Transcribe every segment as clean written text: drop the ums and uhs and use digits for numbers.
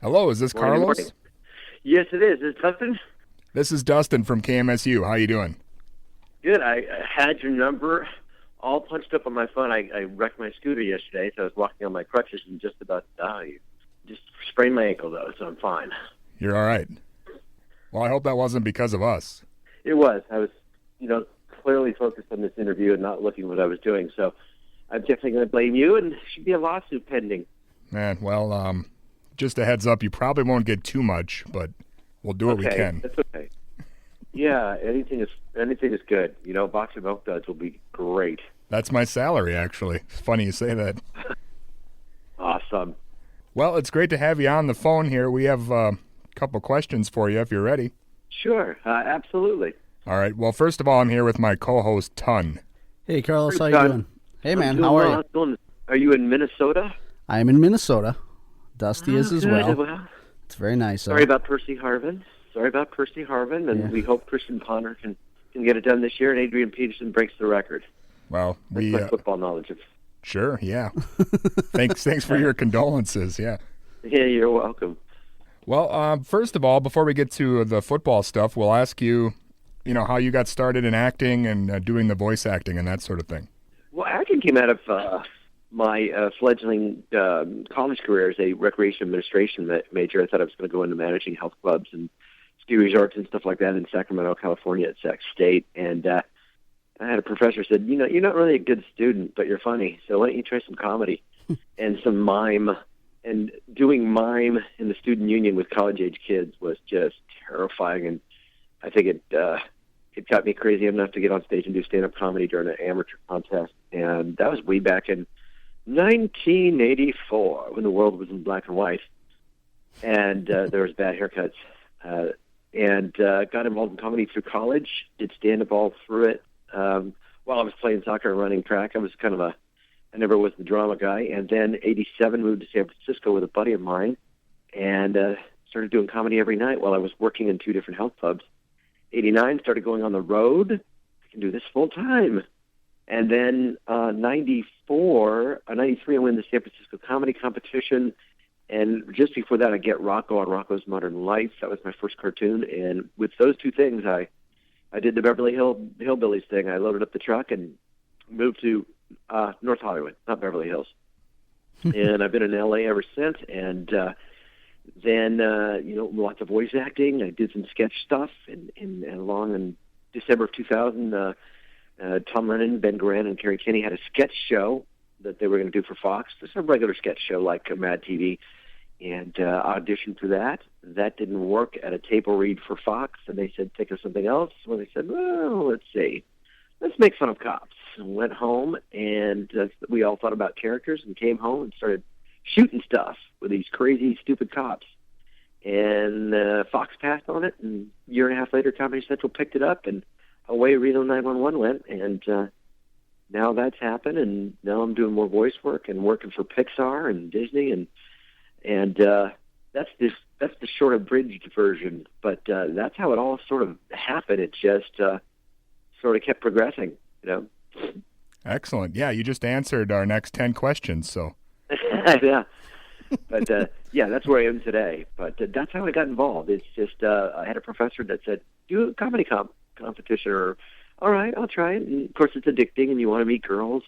Hello, is this Morning, morning. Carlos? Yes, it is. Is it Dustin? This is Dustin from KMSU. How you doing? Good. I had your number all punched up on my phone. I wrecked my scooter yesterday, so I was walking on my crutches and just about died. Just sprained my ankle, though, so I'm fine. You're all right. Well, I hope that wasn't because of us. It was. I was, clearly focused on this interview and not looking what I was doing, so I'm definitely going to blame you, and there should be a lawsuit pending. Man, well, just a heads up, you probably won't get too much, but we'll do what we can. That's okay. Yeah, anything is good. A box of milk duds will be great. That's my salary, actually. It's funny you say that. Awesome. Well, it's great to have you on the phone here. We have a couple questions for you if you're ready. Sure, absolutely. All right. Well, first of all, I'm here with my co-host, Ton. Hey, Carlos, how you Ton. doing? Hey, man, how are you? Are you in Minnesota? I'm in Minnesota. Dusty is as good. well. It's very nice. Sorry about Percy Harvin. And we hope Christian Ponder can get it done this year, and Adrian Peterson breaks the record. Well, That's my football knowledge of. Sure, yeah. Thanks for your condolences, yeah. Yeah, you're welcome. Well, first of all, before we get to the football stuff, we'll ask you, how you got started in acting and doing the voice acting and that sort of thing. Well, acting came out of my fledgling college career as a recreation administration major. I thought I was going to go into managing health clubs and ski resorts and stuff like that in Sacramento, California at Sac State. And I had a professor who said, you're not really a good student, but you're funny, so why don't you try some comedy and some mime? And doing mime in the student union with college-age kids was just terrifying, and I think it got me crazy enough to get on stage and do stand-up comedy during an amateur contest, and that was way back in 1984 when the world was in black and white, and there was bad haircuts, and got involved in comedy through college, did stand-up all through it. While I was playing soccer and running track, I was I never was the drama guy, and then 87 moved to San Francisco with a buddy of mine, and started doing comedy every night while I was working in 2 different health clubs. 89 started going on the road. I can do this full time. And then 93, I win the San Francisco comedy competition. And just before that, I get Rocko on Rocko's Modern Life. That was my first cartoon. And with those 2 things, I did the Beverly Hillbillies thing. I loaded up the truck and moved to North Hollywood, not Beverly Hills. And I've been in L.A. ever since. And then, lots of voice acting. I did some sketch stuff. And along in December of 2000, Tom Lennon, Ben Garant, and Kerry Kenny had a sketch show that they were going to do for Fox. Just a regular sketch show like Mad TV. And auditioned for that. That didn't work at a table read for Fox. And they said, think of something else. Well, they said, well, let's see. Let's make fun of cops. And went home, and we all thought about characters and came home and started shooting stuff with these crazy, stupid cops. And Fox passed on it, and a year and a half later, Comedy Central picked it up, and away Reno 911 went, and now that's happened, and now I'm doing more voice work and working for Pixar and Disney, and that's the short abridged version, but that's how it all sort of happened. It just sort of kept progressing, Excellent. Yeah, you just answered our next 10 questions, so. Yeah. But, that's where I am today. But that's how I got involved. It's just I had a professor that said, do a comedy competition, or, all right, I'll try it. And, of course, it's addicting, and you want to meet girls.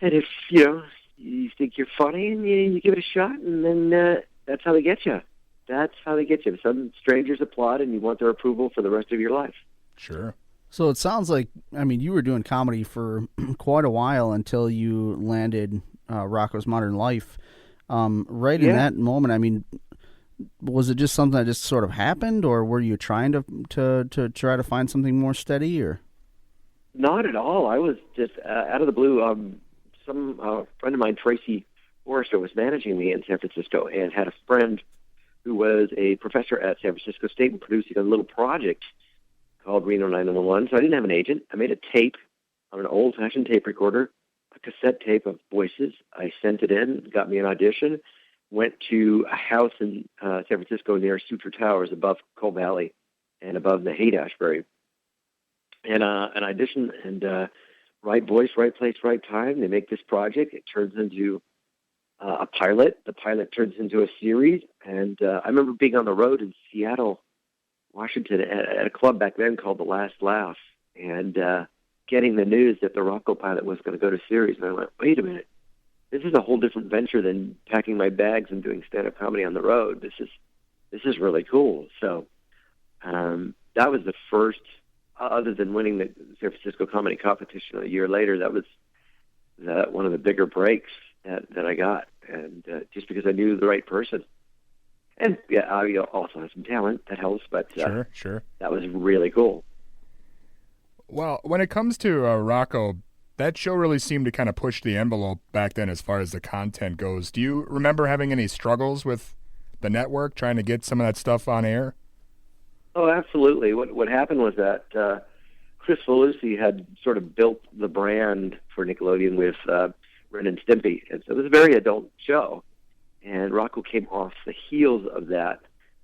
And if, you think you're funny, and you give it a shot, and then that's how they get you. That's how they get you. Some strangers applaud, and you want their approval for the rest of your life. Sure. So it sounds like, you were doing comedy for quite a while until you landed Rocko's Modern Life. Right in that moment, was it just something that just sort of happened, or were you trying to try to find something more steady, or? Not at all. I was just out of the blue. Some friend of mine, Tracy Forrester, was managing me in San Francisco and had a friend who was a professor at San Francisco State and producing a little project called Reno 911. So I didn't have an agent. I made a tape on an old-fashioned tape recorder, a cassette tape of voices. I sent it in, got me an audition, went to a house in San Francisco near Sutra Towers above Coal Valley and above the Haight-Ashbury. And an audition, and right voice, right place, right time. They make this project. It turns into a pilot. The pilot turns into a series, and I remember being on the road in Seattle, Washington, at a club back then called The Last Laugh, and getting the news that the Rocko pilot was going to go to series. And I went, wait a minute, this is a whole different venture than packing my bags and doing stand-up comedy on the road. This is really cool. So that was the first, other than winning the San Francisco Comedy Competition a year later, that was one of the bigger breaks that I got, and just because I knew the right person. And yeah, I also have some talent that helps, but sure. That was really cool. Well, when it comes to Rocko, that show really seemed to kind of push the envelope back then as far as the content goes. Do you remember having any struggles with the network trying to get some of that stuff on air? Oh, absolutely. What happened was that Chris Falusi had sort of built the brand for Nickelodeon with Ren and Stimpy, and so it was a very adult show. And Rocko came off the heels of that,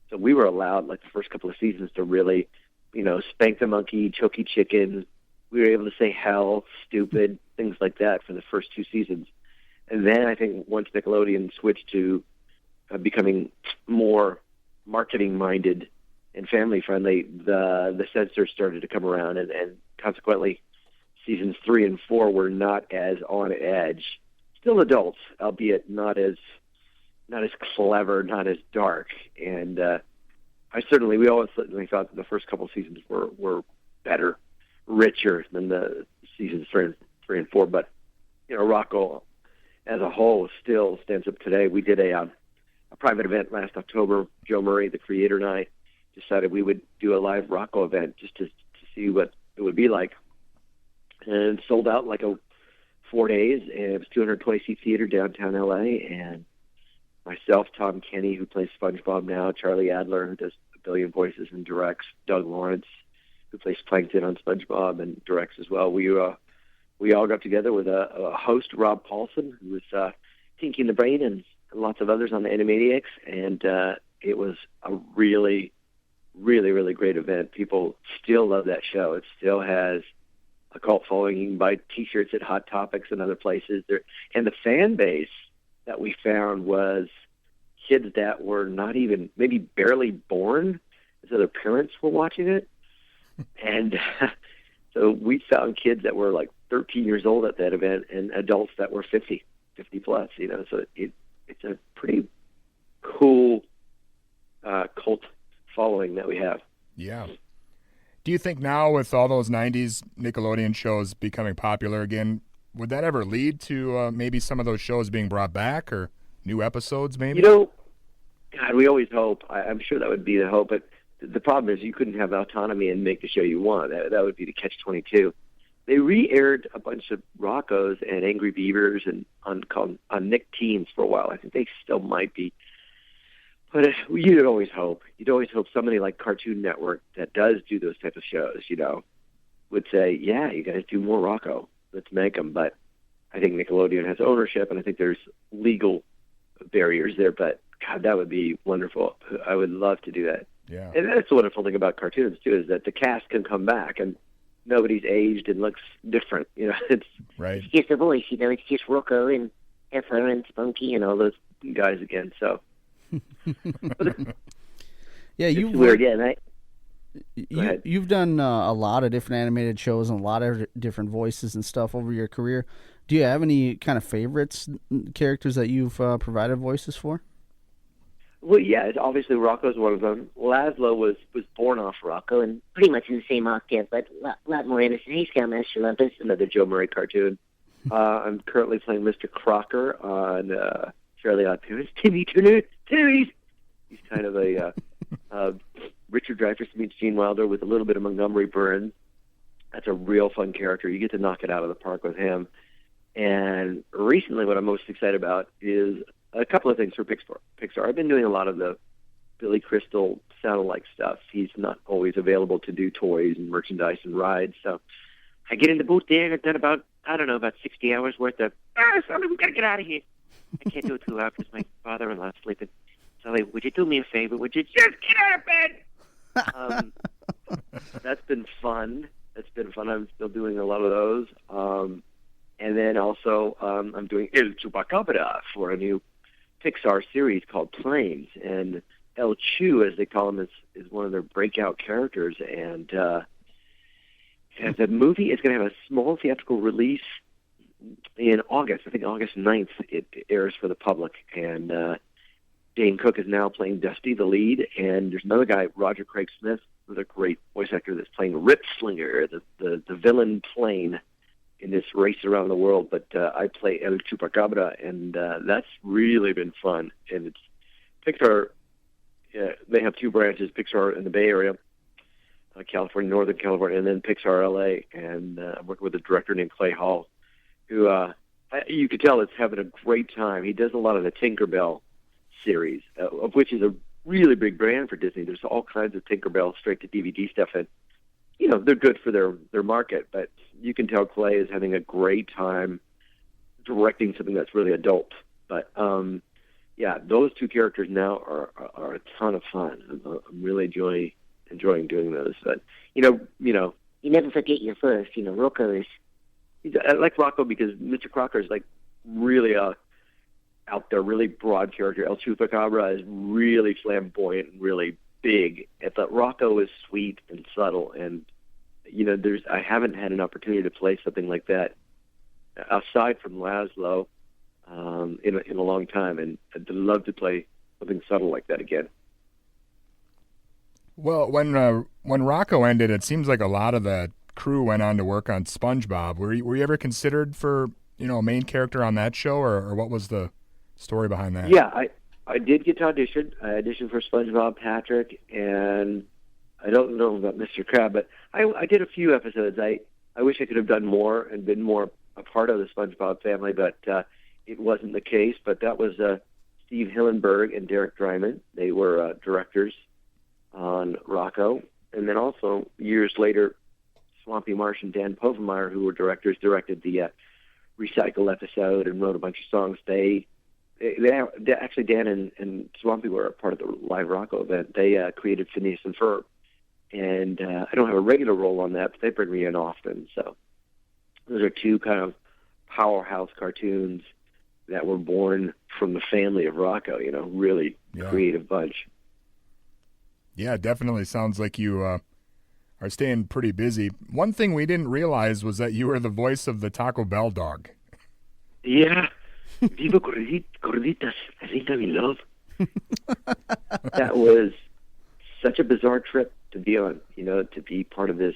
so we were allowed, like the first couple of seasons, to really, spank the monkey, choky chicken. We were able to say hell, stupid, things like that for the first 2 seasons. And then I think once Nickelodeon switched to becoming more marketing-minded and family-friendly, the censors started to come around, and consequently, seasons 3 and 4 were not as on edge. Still adults, albeit not as clever, not as dark. And we always certainly thought that the first couple of seasons were better, richer than the seasons 3 and 4. But Rocko as a whole still stands up today. We did a private event last October. Joe Murray, the creator, and I decided we would do a live Rocko event just to see what it would be like, and sold out like 4 days. And it was 220 seat theater downtown LA, and myself, Tom Kenny, who plays SpongeBob now, Charlie Adler, who does a billion voices and directs, Doug Lawrence, who plays Plankton on SpongeBob and directs as well. We all got together with a host, Rob Paulson, who was Tinky and the Brain, and lots of others on the Animaniacs, and it was a really, really, really great event. People still love that show. It still has a cult following. You can buy T-shirts at Hot Topics and other places. And the fan base that we found was kids that were not even, maybe barely born, so their parents were watching it. And so we found kids that were like 13 years old at that event, and adults that were 50 plus, so it's a pretty cool cult following that we have. Yeah. Do you think now, with all those 90s Nickelodeon shows becoming popular again, would that ever lead to maybe some of those shows being brought back, or new episodes maybe? God, we always hope. I'm sure that would be the hope, but the problem is you couldn't have autonomy and make the show you want. That would be the catch-22. They re-aired a bunch of Rockos and Angry Beavers and on Nick Teens for a while. I think they still might be. But you'd always hope. You'd always hope somebody like Cartoon Network that does do those type of shows, would say, yeah, you guys do more Rocko. Let's make them. But I think Nickelodeon has ownership, and I think there's legal barriers there. But, God, that would be wonderful. I would love to do that. Yeah. And that's the wonderful thing about cartoons, too, is that the cast can come back, and nobody's aged and looks different. It's right. It's just a voice. It's just Rocko and Effer and Spunky and all those guys again. So, yeah, it's weird. Yeah, you've done a lot of different animated shows and a lot of different voices and stuff over your career. Do you have any kind of favorites, characters that you've provided voices for? Well, yeah, obviously Rocko's one of them. Lazlo was born off Rocko and pretty much in the same octave, but a lot more innocent. He's Scoutmaster Olympus, another Joe Murray cartoon. I'm currently playing Mr. Crocker on Fairly OddParents. Timmy Turner, Timmy's. He's kind of a Richard Dreyfuss meets Gene Wilder with a little bit of Montgomery Burns. That's a real fun character. You get to knock it out of the park with him. And recently what I'm most excited about is a couple of things for Pixar. I've been doing a lot of the Billy Crystal sound-alike stuff. He's not always available to do toys and merchandise and rides, so I get in the booth there and I've done about 60 hours worth of, somebody, we gotta get out of here. I can't do it too loud because my father-in-law's sleeping. So, would you do me a favor? Would you just get out of bed? That's been fun. I'm still doing a lot of those. And then also, I'm doing El Chupacabra for a new Pixar series called Planes, and El Chew, as they call him, is one of their breakout characters. And the movie is going to have a small theatrical release in August. I think August 9th it airs for the public. And Dane Cook is now playing Dusty, the lead, and there's another guy, Roger Craig Smith, who's a great voice actor that's playing Rip Slinger, the villain plane in this race around the world. But I play El Chupacabra, and that's really been fun. And it's Pixar. They have two branches, Pixar in the Bay Area, California, Northern California, and then Pixar LA. And I'm working with a director named Clay Hall, who you could tell is having a great time. He does a lot of the Tinkerbell series, of which is a really big brand for Disney. There's all kinds of Tinkerbell straight-to-DVD stuff, and they're good for their market, but you can tell Clay is having a great time directing something that's really adult. But those two characters now are a ton of fun. I'm really enjoying doing those. But you never forget your first. Rocko I like Rocko because Mr. Crocker is like really out there, really broad character. El Chupacabra is really flamboyant and really big. But Rocko is sweet and subtle, and I haven't had an opportunity to play something like that aside from Lazlo in a long time, and I'd love to play something subtle like that again. Well, when Rocko ended, it seems like a lot of the crew went on to work on SpongeBob. Were you ever considered for a main character on that show, or what was the story behind that? Yeah, I did get to audition. I auditioned for SpongeBob, Patrick, and I don't know about Mr. Crab, but I did a few episodes. I wish I could have done more and been more a part of the SpongeBob family, but it wasn't the case. But that was Steve Hillenberg and Derek Dryman. They were directors on Rocko. And then also, years later, Swampy Marsh and Dan Povenmire, who were directors, directed the Recycle episode and wrote a bunch of songs. They actually, Dan and Swampy were a part of the live Rocko event. They created Phineas and Ferb. And I don't have a regular role on that, but they bring me in often. So those are two kind of powerhouse cartoons that were born from the family of Rocko, really creative bunch. Yeah, definitely sounds like you are staying pretty busy. One thing we didn't realize was that you were the voice of the Taco Bell dog. Yeah. Viva gorditas, I think I'm in love. That was such a bizarre trip to be on, to be part of this,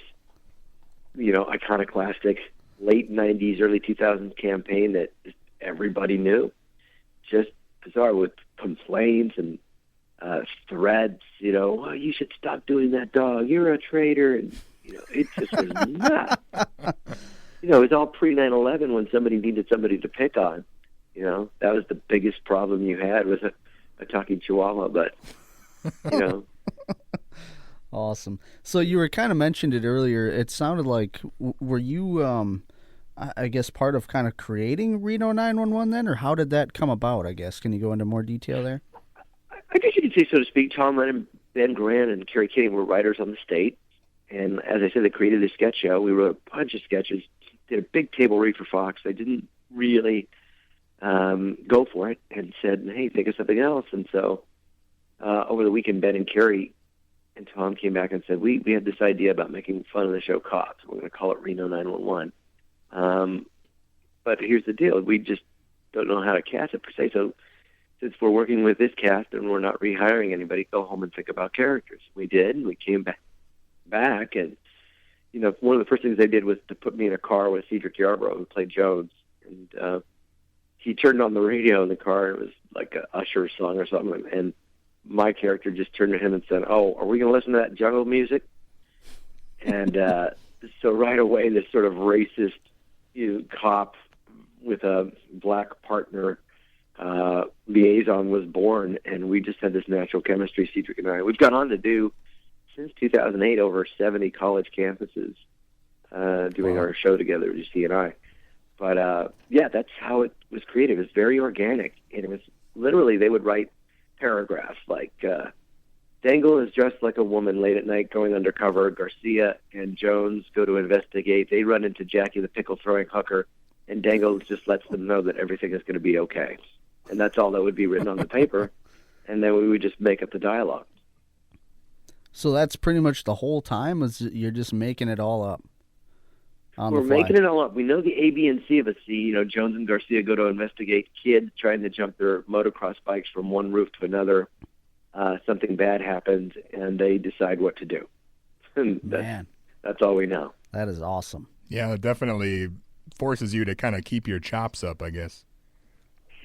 iconoclastic late 90s, early 2000s campaign that everybody knew. Just bizarre with complaints and threads, oh, you should stop doing that, dog. You're a traitor. And, it just was nuts. It was all pre-9/11 when somebody needed somebody to pick on. That was the biggest problem you had with a talking Chihuahua, but, Awesome. So you were kind of mentioned it earlier. It sounded like, were you, I guess, part of kind of creating Reno 911 then, or how did that come about, I guess? Can you go into more detail there? I guess you could say, so to speak. Tom Lennon, Ben Grant, and Kerry King were writers on the state. And as I said, they created a sketch show. We wrote a bunch of sketches, did a big table read for Fox. They didn't really go for it and said, hey, think of something else. And so over the weekend, Ben and Kerry and Tom came back and said, we had this idea about making fun of the show Cops. We're going to call it Reno 911. But here's the deal. We just don't know how to cast it per se. So since we're working with this cast and we're not rehiring anybody, go home and think about characters. We did, and we came back and, one of the first things they did was to put me in a car with Cedric Yarbrough, who played Jones. And he turned on the radio in the car, and it was like a Usher song or something, and my character just turned to him and said, oh, are we going to listen to that jungle music? And so right away, this sort of racist cop with a black partner liaison was born, and we just had this natural chemistry, Cedric and I. We've gone on to do, since 2008, over 70 college campuses doing our show together, UC and I. But, that's how it was created. It was very organic, and it was literally, they would write paragraphs like, Dangle is dressed like a woman late at night going undercover. Garcia and Jones go to investigate. They run into Jackie the pickle-throwing hooker, and Dangle just lets them know that everything is going to be okay. and that's all that would be written on the paper, and then we would just make up the dialogue. So that's pretty much the whole time? You're just making it all up on We're the fly? making it all up. We know the A, B, and C of a C. Jones and Garcia go to investigate kids trying to jump their motocross bikes from one roof to another. Something bad happens, and they decide what to do. Man, that's all we know. that is awesome. Yeah, it definitely forces you to kind of keep your chops up, I guess.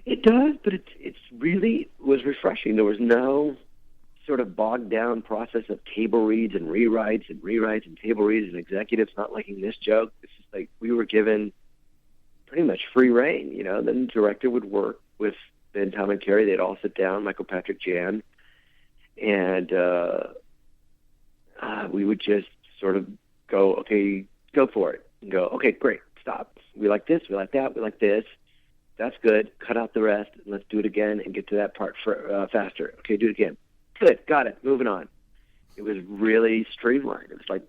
It does, but it's really was refreshing. There was no sort of bogged down process of table reads and rewrites and table reads and executives not liking this joke. It's just like we were given pretty much free reign. Then the director would work with Ben, Tom, and Kerry. They'd all sit down, Michael Patrick Jan, and we would just sort of go, okay, go for it. And go, okay, great, stop. We like this, we like that, we like this. That's good. Cut out the rest, and let's do it again and get to that part faster. Okay, do it again. Good, got it, moving on. It was really streamlined. It was like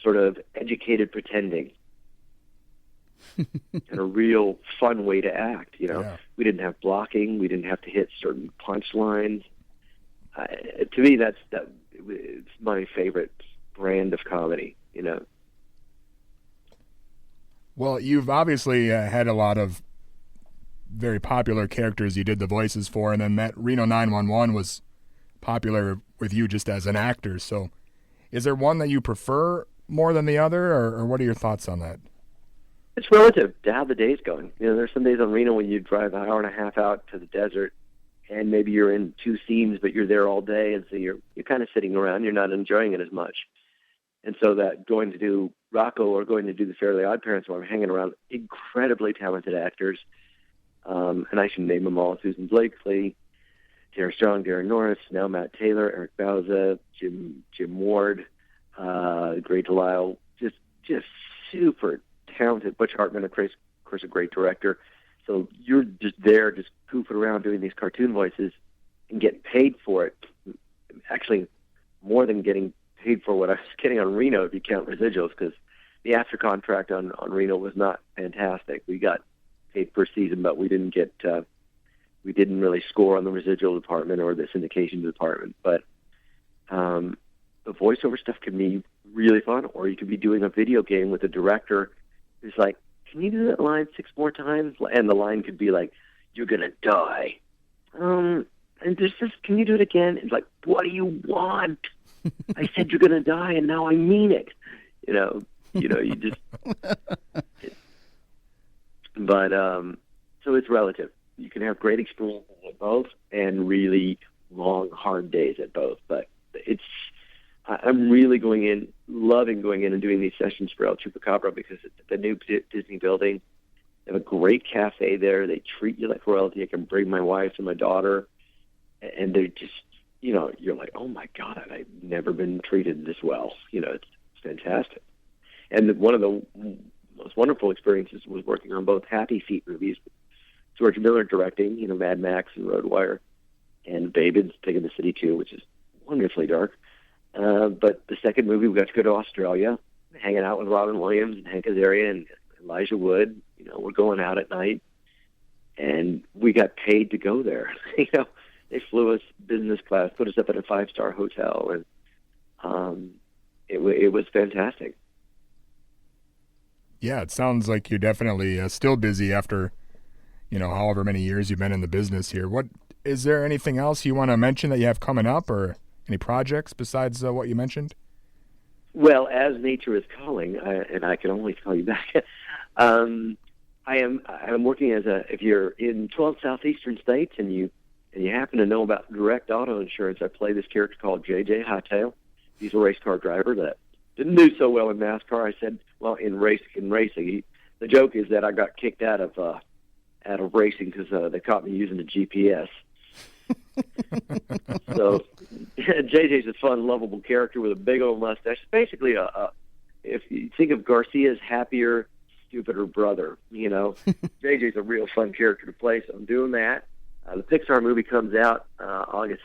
sort of educated pretending and a real fun way to act, Yeah. We didn't have blocking. We didn't have to hit certain punchlines. To me, it's my favorite brand of comedy, Well, you've obviously had a lot of very popular characters you did the voices for, and then that Reno 911 was popular with you just as an actor. So is there one that you prefer more than the other, or what are your thoughts on that? It's relative to how the day's going. There's some days on Reno when you drive an hour and a half out to the desert, and maybe you're in two scenes, but you're there all day, and so you're kind of sitting around. You're not enjoying it as much. And so that going to do Rocko or going to do the Fairly OddParents, where I'm hanging around incredibly talented actors, and I should name them all: Susan Blakely, Derek Strong, Darren Norris, now Matt Taylor, Eric Bauza, Jim Ward, Great Delisle, just super talented. Butch Hartman, of course, a great director. So you're just there, just goofing around doing these cartoon voices and getting paid for it. Actually, more than getting paid for what I was getting on Reno, if you count residuals, because the after contract on Reno was not fantastic. We got paid per season, but we didn't really score on the residual department or the syndication department. But the voiceover stuff can be really fun, or you could be doing a video game with a director who's like, can you do that line 6 more times? And the line could be like, you're going to die. And there's just, can you do it again? It's like, what do you want? I said you're going to die, and now I mean it. You just... But, so it's relative. You can have great experiences at both and really long, hard days at both. But I'm really loving going in and doing these sessions for El Chupacabra because it's the new Disney building. They have a great cafe there. They treat you like royalty. I can bring my wife and my daughter, and they're just, you're like, oh my God, I've never been treated this well. It's fantastic. And one of the most wonderful experiences was working on both Happy Feet movies, George Miller directing, Mad Max and Road Warrior, and Babin's Pig in the City 2, which is wonderfully dark. But the second movie, we got to go to Australia, hanging out with Robin Williams and Hank Azaria and Elijah Wood. We're going out at night, and we got paid to go there. They flew us business class, put us up at a 5-star hotel, and it was fantastic. Yeah, it sounds like you're definitely still busy after, however many years you've been in the business here. Is there anything else you want to mention that you have coming up, or any projects besides what you mentioned? Well, as nature is calling, and I can only call you back, I'm working if you're in 12 southeastern states and you happen to know about direct auto insurance, I play this character called JJ Hightail. He's a race car driver that didn't do so well in NASCAR. I said, well, in racing, the joke is that I got kicked out of racing because they caught me using a GPS. So JJ's a fun, lovable character with a big old mustache. Basically, if you think of Garcia's happier, stupider brother, JJ's a real fun character to play. So I'm doing that. The Pixar movie comes out August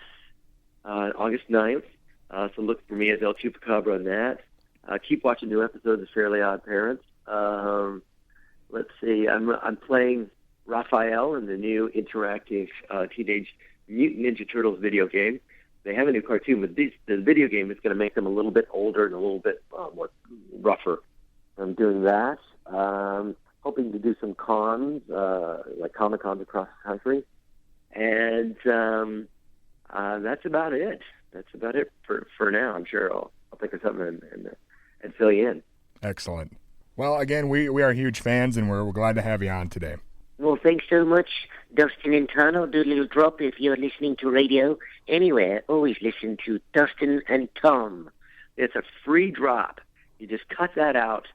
9th. So look for me as El Chupacabra on that. Keep watching new episodes of Fairly OddParents. Let's see. I'm playing Raphael in the new interactive Teenage Mutant Ninja Turtles video game. They have a new cartoon, but the video game is going to make them a little bit older and a little bit more rougher. I'm doing that. Hoping to do some cons, like Comic-Cons across the country. And that's about it. That's about it for now. I'm sure I'll think of something and fill you in. Excellent. Well, again, we are huge fans, and we're glad to have you on today. Well, thanks so much, Dustin and Tom. I'll do a little drop if you're listening to radio anywhere. Always listen to Dustin and Tom. It's a free drop. You just cut that out,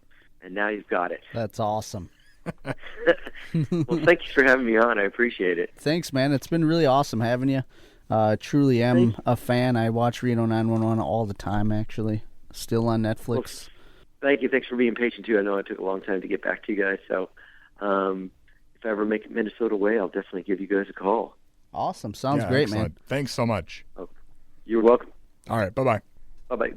and now you've got it. That's awesome. Well, thank you for having me on. I appreciate it. Thanks, man. It's been really awesome having you. Truly am a fan. I watch Reno 911 all the time, actually. Still on Netflix. Well, thank you. Thanks for being patient, too. I know it took a long time to get back to you guys, so if I ever make it Minnesota way, I'll definitely give you guys a call. Awesome. Sounds great, excellent. man. Thanks so much. Oh, you're welcome. All right. Bye-bye. Bye-bye.